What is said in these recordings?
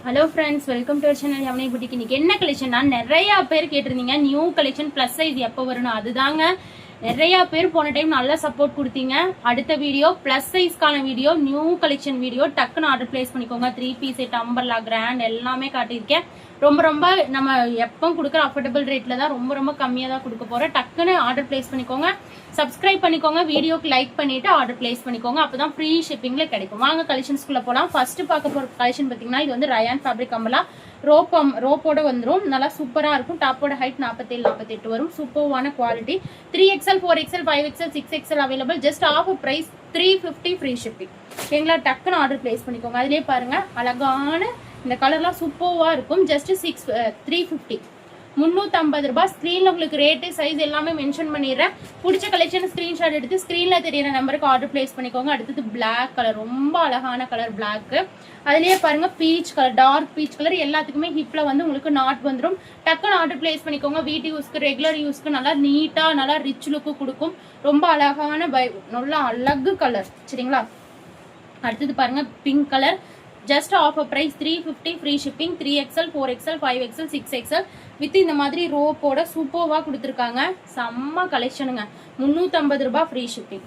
Hello friends, welcome to our channel Yamini Boutique. இன்னைக்கு என்ன collection நான் நிறைய பேர் கேட்டிருந்தீங்க நியூ கலெக்ஷன் ப்ளஸ் சைஸ் எப்போ வரணும் அதுதாங்க. நிறைய பேர் போன டைம் நல்லா சப்போர்ட் கொடுத்தீங்க. அடுத்த வீடியோ ப்ளஸ் சைஸ்க்கான வீடியோ, நியூ கலெக்ஷன் வீடியோ, டக்குன்னு ஆர்டர் பிளேஸ் பண்ணிக்கோங்க. 3 பீஸ் செட், அம்பர்லா, கிராண்ட் எல்லாமே காட்டியிருக்கேன். ரொம்ப நம்ம எப்போ கொடுக்குற அஃபோர்டபுள் ரேட்ல தான் ரொம்ப கம்மியாக தான் கொடுக்க போறோம். டக்குன்னு ஆர்டர் பிளேஸ் பண்ணிக்கோங்க. சப்ஸ்கிரைப் பண்ணிக்கோங்க, வீடியோக்கு லைக் பண்ணிட்டு ஆர்டர் பிளேஸ் பண்ணிக்கோங்க. அப்பதான் ஃப்ரீ ஷிப்பிங்ல கிடைக்கும். வாங்க கலெக்ஷன்ஸ்குள்ள போலாம். ஃபர்ஸ்ட் பார்க்க போற கலெக்ஷன் பாத்தீங்கன்னா இது வந்து ரயான் ஃபேப்ரிக் அம்பர்லா ரோப்போட வந்துடும். நல்லா சூப்பரா இருக்கும். டாப்போட ஹைட் 47-48 வரும். சூப்பர்வான quality. 3XL 4XL 5XL 6XL available. Just offer price 350 free shipping. எங்களா டக்குன்னு ஆர்டர் பிளேஸ் பண்ணிக்கோங்க. அதுலயே பாருங்க அழகான இந்த கலர்லாம் சூப்பர்வா இருக்கும். ஜஸ்ட் 350 350 ரூபாய். ஸ்கிரீன்ல உங்களுக்கு ரேட்டு சைஸ் எல்லாமே மென்ஷன் பண்ணிடுறேன். பிடிச்ச கலெக்ஷன் ஸ்கிரீன்ஷாட் எடுத்து ஸ்கிரீன்ல தெரியற நம்பருக்கு ஆர்டர் பிளேஸ் பண்ணிக்கோங்க. அடுத்தது பிளாக் கலர், ரொம்ப அழகான கலர் பிளாக். அதுலயே பாருங்க peach colour, dark peach colour. எல்லாத்துக்குமே ஹிப்ல வந்து உங்களுக்கு நாட் வந்துடும். டக்குன்னு ஆர்டர் பிளேஸ் பண்ணிக்கோங்க. வீட்டு யூஸ்க்கு, ரெகுலர் யூஸ்க்கு நல்லா நீட்டா நல்லா ரிச் லுக்கு கொடுக்கும். ரொம்ப அழகான நல்லா அழகு கலர். சரிங்களா? அடுத்தது பாருங்க pink colour. Just offer price 350 free shipping. 3XL 4XL 5XL 6XL with இந்த மாதிரி ரோப்போட சூப்பர்வா கொடுத்துருக்காங்க. செம்ம கலெக்ஷனுங்க. 350 ரூபாய் ஃப்ரீ ஷிப்பிங்.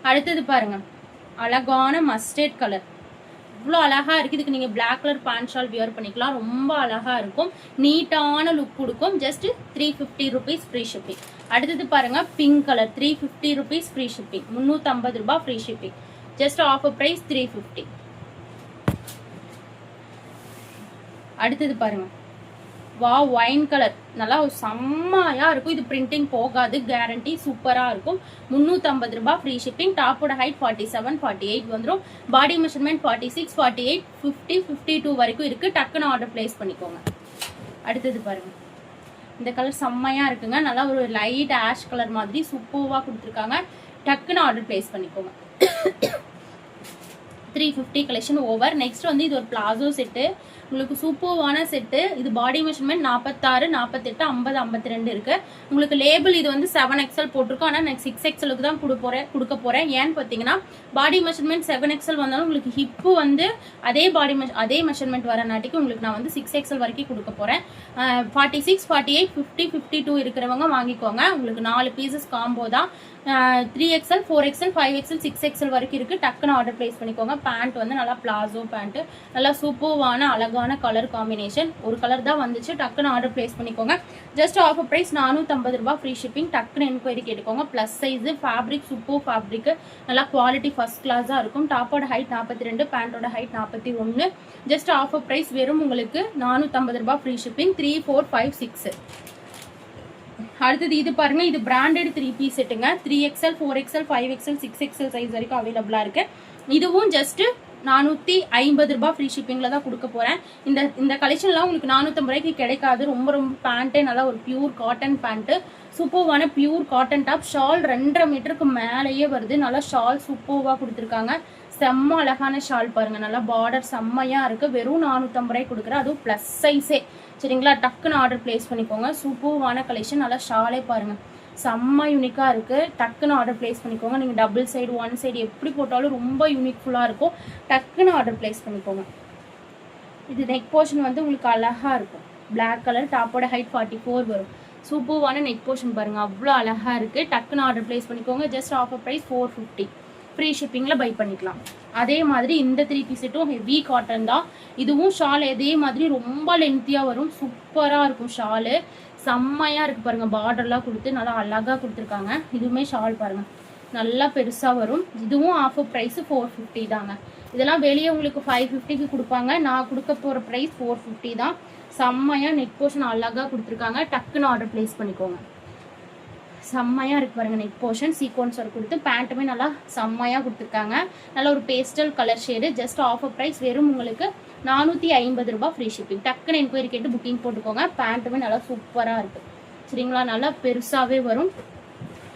அடுத்தது பாருங்க அழகான மஸ்டர்ட் கலர். இவ்வளோ அழகா இருக்கு. இதுக்கு நீங்க black colour pant shawl wear பண்ணிக்கலாம். ரொம்ப அழகா இருக்கும். நீட்டான லுக் கொடுக்கும். Just 350 rupees free shipping. அடுத்தது பாருங்க pink colour. 350 rupees free shipping. 350 ரூபாய் free shipping. Just offer price 350. அடுத்தது பாருங்க வா ஒயின் கலர். நல்லா செம்மையா இருக்கும். இது பிரிண்டிங் போகாது, கேரண்டி. சூப்பரா இருக்கும். 350 ரூபாய் ஃப்ரீ ஷிப்பிங். டாப்போட ஹைட் 47-48 வந்துடும். பாடி மெஷர்மெண்ட் 46, 48, 50, 52 வரைக்கும் இருக்கு. டக்குன்னு ஆர்டர் பிளேஸ் பண்ணிக்கோங்க. அடுத்தது பாருங்க இந்த கலர் செம்மையா இருக்குங்க. நல்லா ஒரு லைட் ஆஷ் கலர் மாதிரி சூப்பர்வா கொடுத்துருக்காங்க. டக்குன்னு ஆர்டர் பிளேஸ் பண்ணிக்கோங்க. 350 கலெக்ஷன் ஓவர். நெக்ஸ்ட் வந்து இது ஒரு பிளாசோ செட்டு. உங்களுக்கு சூப்பர்வான செட்டு. இது பாடி மெஷர்மெண்ட் 46, 48, 50, 52 இருக்கு. உங்களுக்கு லேபிள் இது வந்து 7XL போட்டிருக்கோம். ஆனால் நான் 6XLக்கு தான் கொடுக்க போறேன். ஏன்னு பார்த்தீங்கன்னா பாடி மெஷர்மெண்ட் 7XL வந்தாலும் உங்களுக்கு ஹிப்பு வந்து அதே மெஷர்மெண்ட் வரனாட்டிக்கு உங்களுக்கு நான் வந்து 6XL வரைக்கும் கொடுக்க போறேன். 46, 48, 50, 52 இருக்கிறவங்க வாங்கிக்கோங்க. உங்களுக்கு 4 பீசஸ் காம்போ தான். 3XL 4XL 5XL 6XL வரைக்கும் இருக்கு. டக்குன்னு ஆர்டர் பிளேஸ் பண்ணிக்கோங்க. பேண்ட் வந்து நல்லா பிளாசோ பேண்ட். நல்லா சூப்பர்வான அழகான கலர் காம்பினேஷன். ஒரு கலர் தான் வந்துச்சு. டக்குன்னு ஆர்டர் பிளேஸ் பண்ணிக்கோங்க. ஜஸ்ட் ஆஃபர் பிரைஸ் 450 ரூபாய் ஃப்ரீ ஷிப்பிங். டக்குன்னு என்கொயரி கேட்டுக்கோங்க. Plus size fabric, super fabric. நல்லா குவாலிட்டி ஃபர்ஸ்ட் கிளாஸா இருக்கும். டாப்போட ஹைட் 42, பேண்டோட ஹைட் 41. ஜஸ்ட் ஆஃபர் பிரைஸ் வெறும் உங்களுக்கு 450 ரூபாய் ஃப்ரீ ஷிப்பிங். 3, 4, 5, 6. அடுத்தது இது பாருங்க. இது branded 3 piece செட்டுங்க. 3XL 4XL 5XL 6XL size வரைக்கும் அவைலபிளா இருக்கு. இதுவும் ஜஸ்ட் 450 ரூபாய் ஃப்ரீ ஷிப்பிங்ல தான் கொடுக்க போறேன். இந்த கலெக்ஷன்லாம் உங்களுக்கு 450 ரூபாய்க்கு கிடைக்காது. ரொம்ப பேண்ட்டே நல்லா ஒரு பியூர் காட்டன் பேண்ட். சூப்பர்வான பியூர் காட்டன் டாப். ஷால் 2.5 மீட்டருக்கு மேலேயே வருது. நல்லா ஷால் சூப்பர்வா கொடுத்துருக்காங்க. செம்ம அழகான ஷால் பாருங்க. நல்லா பார்டர் செம்மையா இருக்கு. வெறும் 450 ரூபாய் கொடுக்குறேன். அதுவும் பிளஸ் சைஸே. சரிங்களா? டக்குன்னு ஆர்டர் பிளேஸ் பண்ணிக்கோங்க. சூப்பர்வான கலெக்ஷன். நல்லா ஷாலே பாருங்க செம்ம யூனிக்கா இருக்கு. டக்குன்னு ஆர்டர் பிளேஸ் பண்ணிக்கோங்க. நீங்க டபுள் சைடு, ஒன் சைடு எப்படி போட்டாலும் ரொம்ப யூனிக்ஃபுல்லா இருக்கும். டக்குன்னு ஆர்டர் பிளேஸ் பண்ணிக்கோங்க. இது நெக் போர்ஷன் வந்து உங்களுக்கு அழகா இருக்கும். Black colour. டாப்போட ஹைட் 44 வரும். சூப்பர்வான நெக் போர்ஷன் பாருங்க. அவ்வளோ அழகா இருக்கு. டக்குன்னு ஆர்டர் பிளேஸ் பண்ணிக்கோங்க. Just offer price 450. ஃப்ரீ ஷிப்பிங்ல பை பண்ணிக்கலாம். அதே மாதிரி இந்த 3 பீஸ் செட்டும் ஹெவி காட்டன் தான். இதுவும் ஷால் அதே மாதிரி ரொம்ப லென்த்தியா வரும். சூப்பரா இருக்கும். ஷாலு செம்மையா இருக்கு பாருங்க. பார்டர்லாம் கொடுத்து நல்லா அழகா கொடுத்துருக்காங்க. இதுவுமே ஷால் பாருங்க நல்லா பெருசா வரும். இதுவும் ஆஃபர் பிரைஸ் 450 தாங்க. இதெல்லாம் வெளியே உங்களுக்கு 550க்கு கொடுப்பாங்க. நான் கொடுக்க போற பிரைஸ் 450 தான். செம்மையா நெக் போர்ஷன் அழகா கொடுத்துருக்காங்க. டக்குன்னு ஆர்டர் பிளேஸ் பண்ணிக்கோங்க. செம்மையா இருக்கு பாருங்க. நெக் போர்ஷன் சீக்வன்ஸ் ஒர்க் கொடுத்து பேண்ட்டுமே நல்லா செம்மையா கொடுத்துருக்காங்க. நல்ல ஒரு pastel colour shade. Just offer price வெறும் உங்களுக்கு 450 ரூபாய் ஃப்ரீ ஷிப்பிங். டக்குன்னு என்கொயரி கேட்டு புக்கிங் போட்டுக்கோங்க. பேண்ட்டுமே நல்லா சூப்பரா இருக்கு. சரிங்களா? நல்லா பெருசாவே வரும்.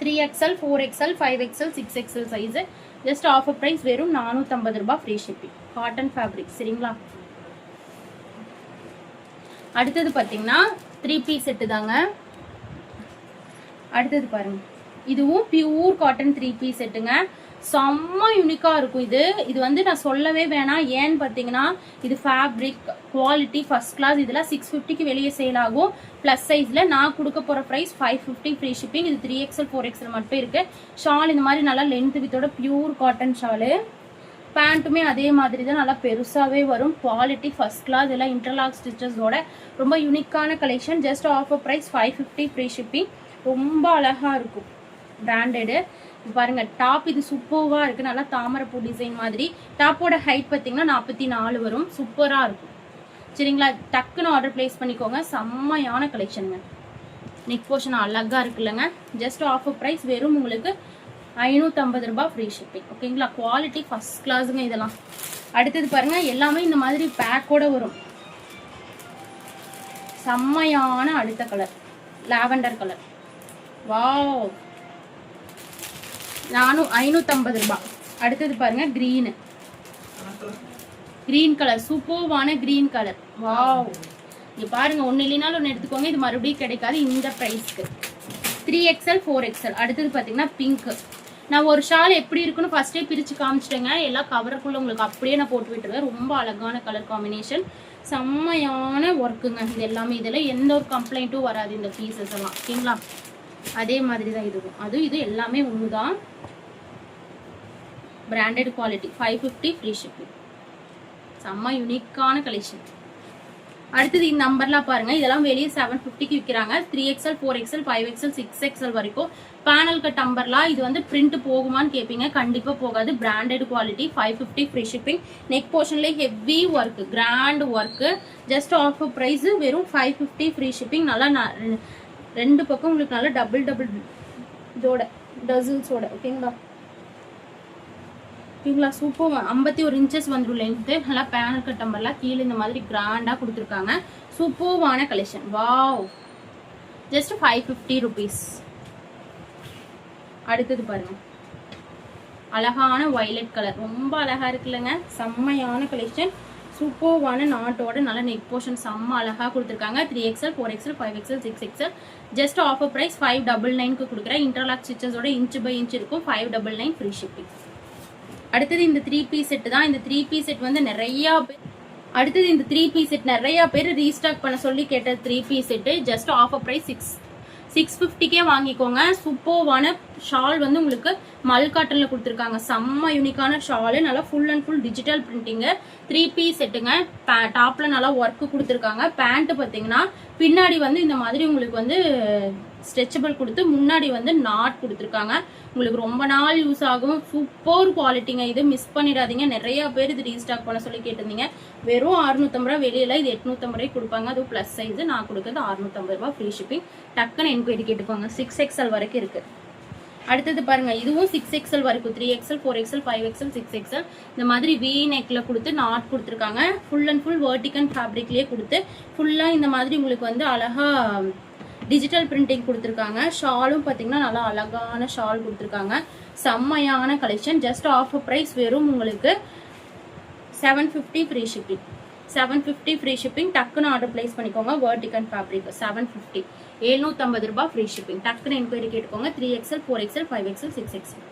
3XL 4XL 5XL 6XL size. Just offer price வெறும் 450 ரூபாய் ஃப்ரீ ஷிப்பிங். Cotton fabric. சரிங்களா? அடுத்தது பாத்தீங்கன்னா 3 பீஸ் செட்டு தாங்க. அடுத்தது பாருங்க. இதுவும் பியூர் காட்டன் 3 பீஸ் செட்டுங்க. செம்ம யூனிக்காக இருக்கும். இது வந்து நான் சொல்லவே வேணாம். ஏன்னு பார்த்தீங்கன்னா இது ஃபேப்ரிக் குவாலிட்டி ஃபர்ஸ்ட் கிளாஸ். இதெல்லாம் 650க்கு வெளியே சேல் ஆகும். ப்ளஸ் சைஸில் நான் கொடுக்க போகிற ப்ரைஸ் 550 ஃப்ரீ ஷிப்பிங். இது 3XL 4XL மட்டும் இருக்குது. ஷால் இந்த மாதிரி நல்லா லென்த் வித்தோட பியூர் காட்டன் ஷாலு. பேண்ட்டுமே அதே மாதிரி தான் நல்லா பெருசாகவே வரும். Quality first class. எல்லாம் இன்டர்லாக் ஸ்டிச்சஸோட ரொம்ப யூனிக்கான collection. Just offer price 550 free shipping. ரொம்ப அழகாக இருக்கும். பிராண்டடு பாருங்க. டாப் இது சூப்பராக இருக்குது. நல்லா தாமரைப்பூ டிசைன் மாதிரி. டாப்போட ஹைட் பார்த்தீங்கன்னா 44 வரும். சூப்பராக இருக்கும். சரிங்களா, டக்குன்னு ஆர்டர் பிளேஸ் பண்ணிக்கோங்க. செம்மையான கலெக்ஷனுங்க. நெக் போர்ஷன் அழகாக இருக்குல்லங்க. ஜஸ்ட் ஆஃபர் ப்ரைஸ் வெறும் உங்களுக்கு 550 ரூபாய் ஃப்ரீ ஷிப்பிங். ஓகேங்களா, குவாலிட்டி ஃபர்ஸ்ட் கிளாஸுங்க இதெல்லாம். அடுத்தது பாருங்க, எல்லாமே இந்த மாதிரி பேக்கோட வரும். செம்மையான அடுத்த கலர் லாவெண்டர் கலர். வாவ், 550 ரூபாய். அடுத்தது பாருங்க, கிரீன் கலர். சூப்பர்வான கிரீன் கலர். வாவ், இங்க பாருங்க, ஒன்னு இல்லைனாலும் ஒன்னு எடுத்துக்கோங்க. இது மறுபடியும் கிடைக்காது இந்த பிரைஸ்க்கு. 3XL 4XL. அடுத்தது பாத்தீங்கன்னா பிங்க். நான் ஒரு ஷால் எப்படி இருக்குன்னு ஃபர்ஸ்டே பிரிச்சு காமிச்சிட்டேங்க. எல்லாம் கவருக்குள்ள உங்களுக்கு அப்படியே நான் போட்டு விட்டுருவேன். ரொம்ப அழகான கலர் காம்பினேஷன். செம்மையான ஒர்க்குங்க இது எல்லாமே. இதெல்லாம் எந்த ஒரு கம்ப்ளைண்ட்டும் வராது இந்த பீசஸ் எல்லாம். ஓகேங்களா, அதே மாதிரி தான் இதுவும். இது எல்லாமே ஒண்ணுதான். Branded quality. 550 free shipping. செம்ம யூனிக்கான கலெக்ஷன். அடுத்தது இந்த நம்பர்லாம் பாருங்க. இதெல்லாம் வெளியே 750க்கு விற்கிறாங்க. 3XL 4XL 5XL 6XL வரைக்கும் பேனல் கட் நம்பர்லாம். இது வந்து பிரிண்ட் போகுமான்னு கேட்பீங்க. கண்டிப்பா போகாது. Branded quality. 550 free shipping. Neck போர்ஷன்லேயே heavy work, grand work. Just offer price வெறும் 550 ஃப்ரீ ஷிப்பிங். நல்லா ரெண்டு பக்கம் உங்களுக்கு நல்லா டபுள் இதோட டசில்ஸோட. ஓகேங்களா, சூப்பர். 51 இன்ச்சஸ் வந்துடும் லென்த்து. நல்லா பேனல் கட் நம்பர்லாம் கீழே இந்த மாதிரி கிராண்டாக கொடுத்துருக்காங்க. சூப்பர்வான கலெக்ஷன். Wow, just 550 rupees. அடுத்தது பாருங்க, அழகான வயலட் கலர். ரொம்ப அழகா இருக்குல்லங்க. செம்மையான கலெக்ஷன். சூப்பர்வான நாட்டோட நல்ல நெக் போர்ஷன் செம்ம அழகா கொடுத்துருக்காங்க. 3XL 4XL 5XL 6XL. Just offer price 599க்கு கொடுக்குறேன். இன்டர்லாக் ஸ்டிச்சஸோட இன்ச் பை இன்ச் இருக்கும். 599 ஃப்ரீ ஷிப்பிங். அடுத்தது இந்த 3 பீஸ் செட் தான். இந்த 3 பீஸ் செட் வந்து நிறைய பேர் ரீஸ்டாக் பண்ண சொல்லி கேட்ட 3 piece set. Just offer price 650க்கே வாங்கிக்கோங்க. சூப்பர்வான ஷால் வந்து உங்களுக்கு மல்காட்டன்ல கொடுத்துருக்காங்க. செம்ம யூனிக்கான ஷாலு. நல்லா full and full digital printing. 3 piece செட்டுங்க. டாப்ல நல்லா ஒர்க்கு கொடுத்துருக்காங்க. பேண்ட் பார்த்தீங்கன்னா பின்னாடி வந்து இந்த மாதிரி உங்களுக்கு வந்து ஸ்ட்ரெச்சபிள் கொடுத்து முன்னாடி வந்து நாட் கொடுத்துருக்காங்க. உங்களுக்கு ரொம்ப நாள் யூஸ் ஆகும். சூப்பர் குவாலிட்டிங்க. இது மிஸ் பண்ணிடாதீங்க. நிறைய பேர் இது ரீஸ்டாக் பண்ண சொல்லி கேட்டிருந்தீங்க. வெறும் 650 ரூபா. வெளியில இது 850 ரூபாய்க்கு கொடுப்பாங்க. அதுவும் பிளஸ் சைஸ். நான் கொடுக்குறது 650 ரூபாய் ஃப்ரீ ஷிப்பிங். டக்குன்னு என்கொயரி கேட்டுக்கோங்க. 6XL வரைக்கும் இருக்கு. அடுத்தது பாருங்க, இதுவும் 6XL வரைக்கும். 3XL 4XL 5XL 6XL. இந்த மாதிரி வி நெக்ல கொடுத்து நாட் கொடுத்துருக்காங்க. ஃபுல் அண்ட் ஃபுல் வெர்டிகல் ஃபேப்ரிக்லயே கொடுத்து ஃபுல்லா இந்த மாதிரி உங்களுக்கு வந்து அழகா டிஜிட்டல் பிரிண்டிங் கொடுத்துருக்காங்க. ஷாலும் பார்த்தீங்கன்னா நல்லா அழகான ஷால் கொடுத்துருக்காங்க. செம்மையான கலெக்ஷன். ஜஸ்ட் ஆஃபர் ப்ரைஸ் வெறும் உங்களுக்கு 750 ஃப்ரீ ஷிப்பிங். 750 free shipping. டக்குன்னு ஆர்டர் பிளேஸ் பண்ணிக்கோங்க. Vertical fabric 750. 750 ரூபாய் ஃப்ரீ ஷிப்பிங். டக்குன்னு என்கொயரி கேட்டுக்கோங்க. 3XL 4XL 5XL 6XL.